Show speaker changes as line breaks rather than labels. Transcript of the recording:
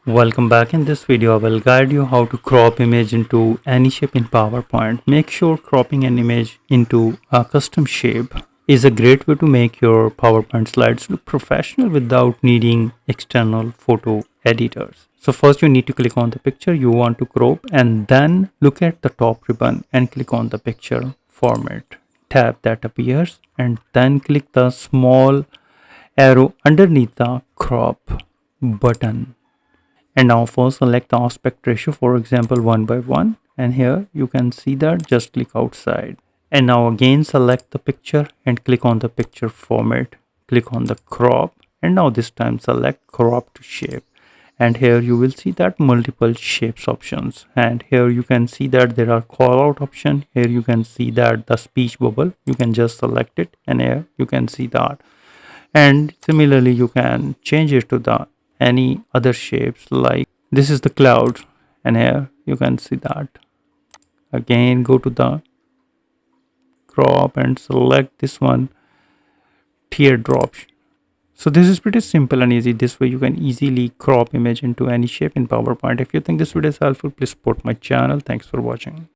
Welcome back. In this video, I will guide you how to crop image into any shape in PowerPoint. Make sure cropping an image into a custom shape is a great way to make your PowerPoint slides look professional without needing external photo editors. So first you need to click on the picture you want to crop and then look at the top ribbon and click on the picture format tab that appears and then click the small arrow underneath the crop button. And now first select the aspect ratio, for example 1 by 1, and here you can see that just click outside. And now again select the picture and click on the picture format, click on the crop, and now this time select crop to shape. And here you will see that multiple shapes options, and here you can see that there are call out option. Here you can see that the speech bubble, you can just select it, and here you can see that. And similarly you can change it to the any other shapes, like this is the cloud, and here you can see that. Again go to the crop and select this one, teardrop. So this is pretty simple and easy. This way you can easily crop image into any shape in PowerPoint. If you think this video is helpful, please support my channel. Thanks for watching.